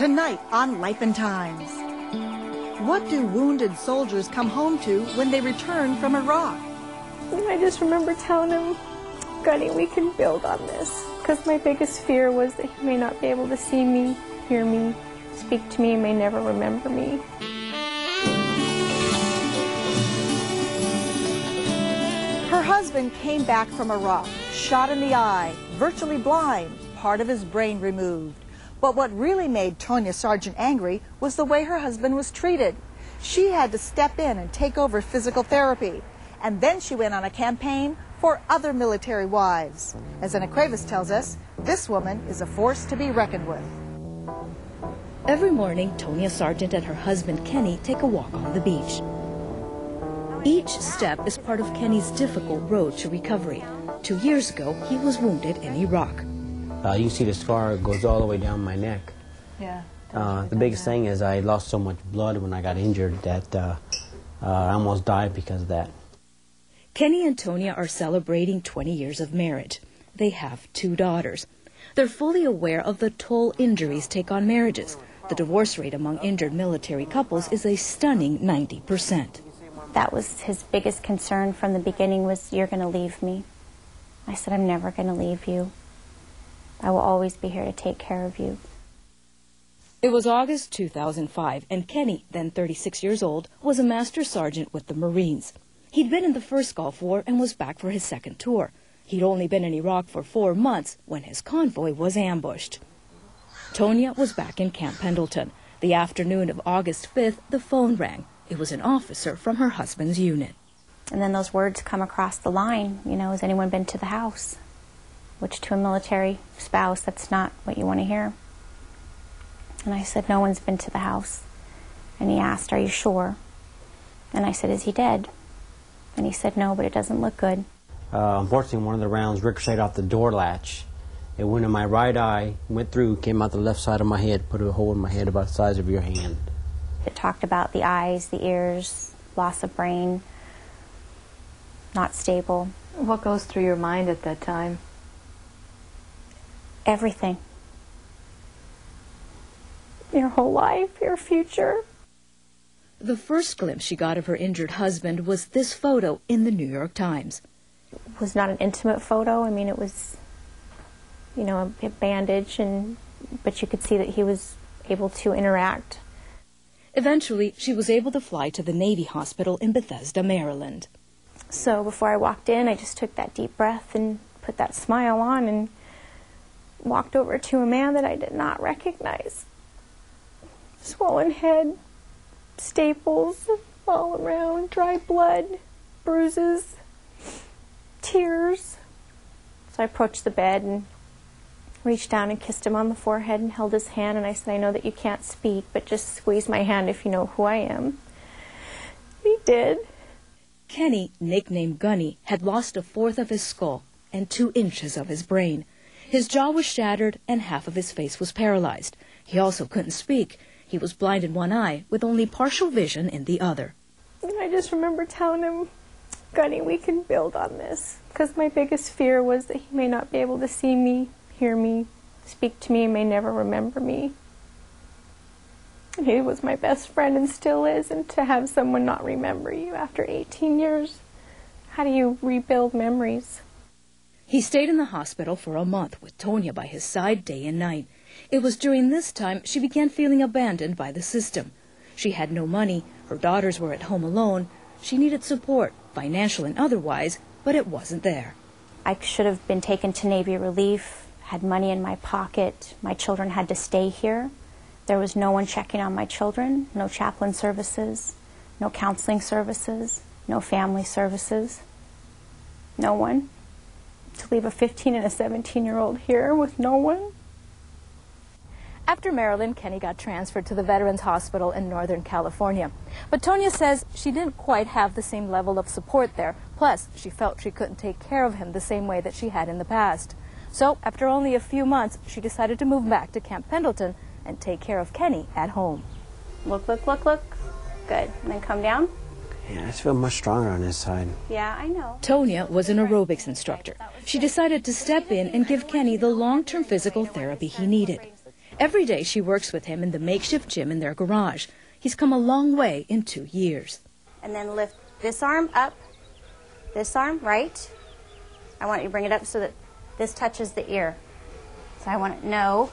Tonight on Life and Times. What do wounded soldiers come home to when they return from Iraq? I just remember telling him, Gunny, we can build on this. Because my biggest fear was that he may not be able to see me, hear me, speak to me, and may never remember me. Her husband came back from Iraq, shot in the eye, virtually blind, part of his brain removed. But what really made Tonya Sargent angry was the way her husband was treated. She had to step in and take over physical therapy. And then she went on a campaign for other military wives. As Anna Kravis tells us, this woman is a force to be reckoned with. Every morning, Tonya Sargent and her husband Kenny take a walk on the beach. Each step is part of Kenny's difficult road to recovery. 2 years ago, he was wounded in Iraq. You can see the scar goes all the way down my neck. Yeah. The biggest thing is I lost so much blood when I got injured that I almost died because of that. Kenny and Tonya are celebrating 20 years of marriage. They have 2 daughters. They're fully aware of the toll injuries take on marriages. The divorce rate among injured military couples is a stunning 90%. That was his biggest concern from the beginning was, you're going to leave me. I said, I'm never going to leave you. I will always be here to take care of you. It was August 2005, and Kenny, then 36 years old, was a master sergeant with the Marines. He'd been in the first Gulf War and was back for his second tour. He'd only been in Iraq for 4 months when his convoy was ambushed. Tonya was back in Camp Pendleton. The afternoon of August 5th, the phone rang. It was an officer from her husband's unit. And then those words come across the line, you know, has anyone been to the house? Which to a military spouse, that's not what you want to hear. And I said, no one's been to the house. And he asked, are you sure? And I said, is he dead? And he said, no, but it doesn't look good. Unfortunately, one of the rounds ricocheted off the door latch. It went in my right eye, went through, came out the left side of my head, put a hole in my head about the size of your hand. It talked about the eyes, the ears, loss of brain, not stable. What goes through your mind at that time? Everything. Your whole life, your future. The first glimpse she got of her injured husband was this photo in the New York Times. It was not an intimate photo. I mean, it was, you know, a bandage, but you could see that he was able to interact. Eventually, she was able to fly to the Navy hospital in Bethesda, Maryland. So before I walked in, I just took that deep breath and put that smile on and walked over to a man that I did not recognize. Swollen head, staples all around, dry blood, bruises, tears. So I approached the bed and reached down and kissed him on the forehead and held his hand, and I said, I know that you can't speak, but just squeeze my hand if you know who I am. He did. Kenny, nicknamed Gunny, had lost 1/4 of his skull and 2 inches of his brain. His jaw was shattered and half of his face was paralyzed. He also couldn't speak. He was blind in one eye with only partial vision in the other. And I just remember telling him, Gunny, we can build on this. Because my biggest fear was that he may not be able to see me, hear me, speak to me, and may never remember me. And he was my best friend and still is, and to have someone not remember you after 18 years, how do you rebuild memories? He stayed in the hospital for a month with Tonya by his side day and night. It was during this time she began feeling abandoned by the system. She had no money, her daughters were at home alone. She needed support, financial and otherwise, but it wasn't there. I should have been taken to Navy Relief, had money in my pocket. My children had to stay here. There was no one checking on my children, no chaplain services, no counseling services, no family services, no one. To leave a 15 and a 17-year-old here with no one. After Maryland, Kenny got transferred to the Veterans Hospital in Northern California. But Tonya says she didn't quite have the same level of support there. Plus, she felt she couldn't take care of him the same way that she had in the past. So, after only a few months, she decided to move back to Camp Pendleton and take care of Kenny at home. Look, look, look, look. Good. And then come down. Yeah, I just feel much stronger on this side. Yeah, I know. Tonya was an aerobics instructor. She decided to step in and give Kenny the long-term physical therapy he needed. Every day she works with him in the makeshift gym in their garage. He's come a long way in 2 years. And then lift this arm up, this arm right. I want you to bring it up so that this touches the ear. So I want it, no.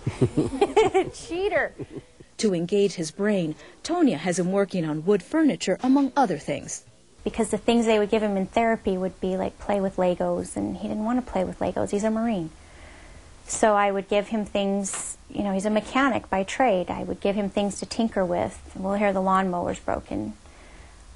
Cheater. To engage his brain, Tonya has him working on wood furniture, among other things. Because the things they would give him in therapy would be like play with Legos, and he didn't want to play with Legos. He's a Marine. So I would give him things, you know, he's a mechanic by trade. I would give him things to tinker with. Well, here the lawnmower's broken.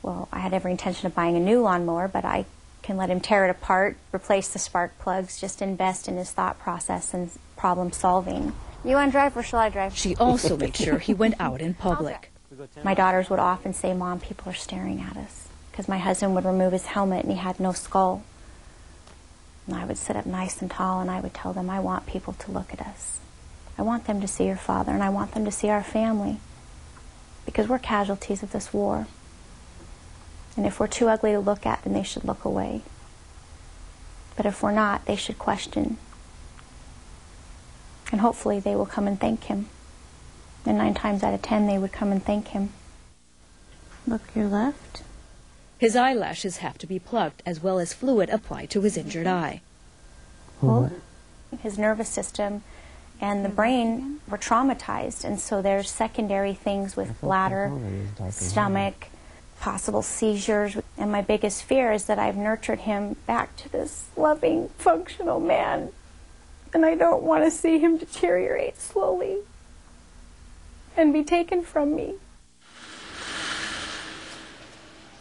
Well, I had every intention of buying a new lawnmower, but I can let him tear it apart, replace the spark plugs, just invest in his thought process and problem solving. You want to drive or shall I drive? She also made sure he went out in public. My daughters would often say, Mom, people are staring at us. Because my husband would remove his helmet and he had no skull. And I would sit up nice and tall and I would tell them, I want people to look at us. I want them to see your father and I want them to see our family. Because we're casualties of this war. And if we're too ugly to look at, then they should look away. But if we're not, they should question. And hopefully they will come and thank him. And 9 times out of 10, they would come and thank him. Look your left. His eyelashes have to be plucked, as well as fluid applied to his injured eye. Well, his nervous system and the brain were traumatized, and so there's secondary things with bladder, stomach, possible seizures. And my biggest fear is that I've nurtured him back to this loving, functional man, and I don't want to see him deteriorate slowly and be taken from me.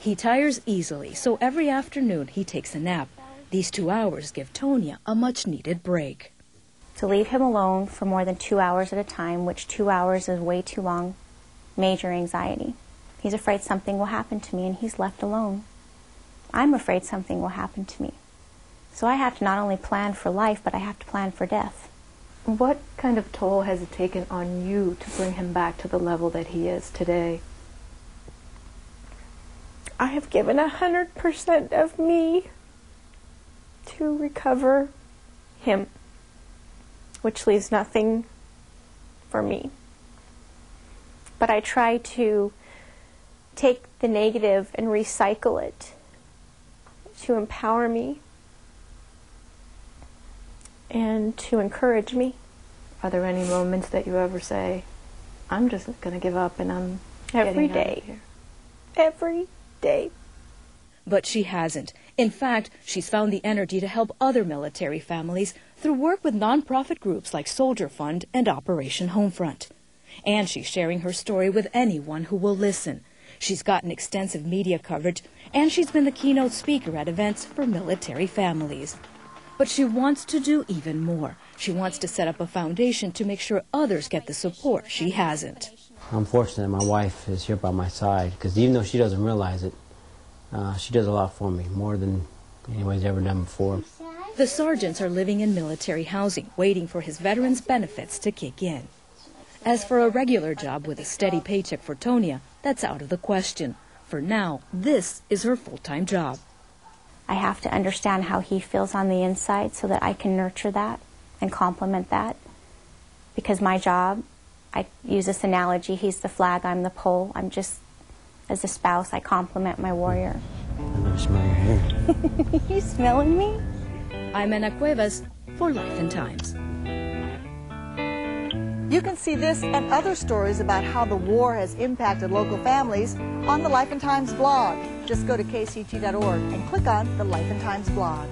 He tires easily, so every afternoon he takes a nap. These 2 hours give Tonya a much-needed break. To leave him alone for more than 2 hours at a time, which 2 hours is way too long, major anxiety. He's afraid something will happen to me, and he's left alone. I'm afraid something will happen to me. So I have to not only plan for life, but I have to plan for death. What kind of toll has it taken on you to bring him back to the level that he is today? I have given 100% of me to recover him, which leaves nothing for me. But I try to take the negative and recycle it to empower me and to encourage me. Are there any moments that you ever say, I'm just going to give up and I'm Every getting out day. of here? Every day. But she hasn't. In fact, she's found the energy to help other military families through work with nonprofit groups like Soldier Fund and Operation Homefront. And she's sharing her story with anyone who will listen. She's gotten extensive media coverage, and she's been the keynote speaker at events for military families. But she wants to do even more. She wants to set up a foundation to make sure others get the support she hasn't. I'm fortunate my wife is here by my side, because even though she doesn't realize it, she does a lot for me, more than anybody's ever done before. The sergeants are living in military housing, waiting for his veterans' benefits to kick in. As for a regular job with a steady paycheck for Tonya, that's out of the question. For now, this is her full-time job. I have to understand how he feels on the inside so that I can nurture that and complement that. Because my job, I use this analogy, he's the flag, I'm the pole. I'm just, as a spouse, I complement my warrior. I never smell your hair. You smelling me? I'm Ana Cuevas for Life and Times. You can see this and other stories about how the war has impacted local families on the Life and Times blog. Just go to kct.org and click on the Life and Times blog.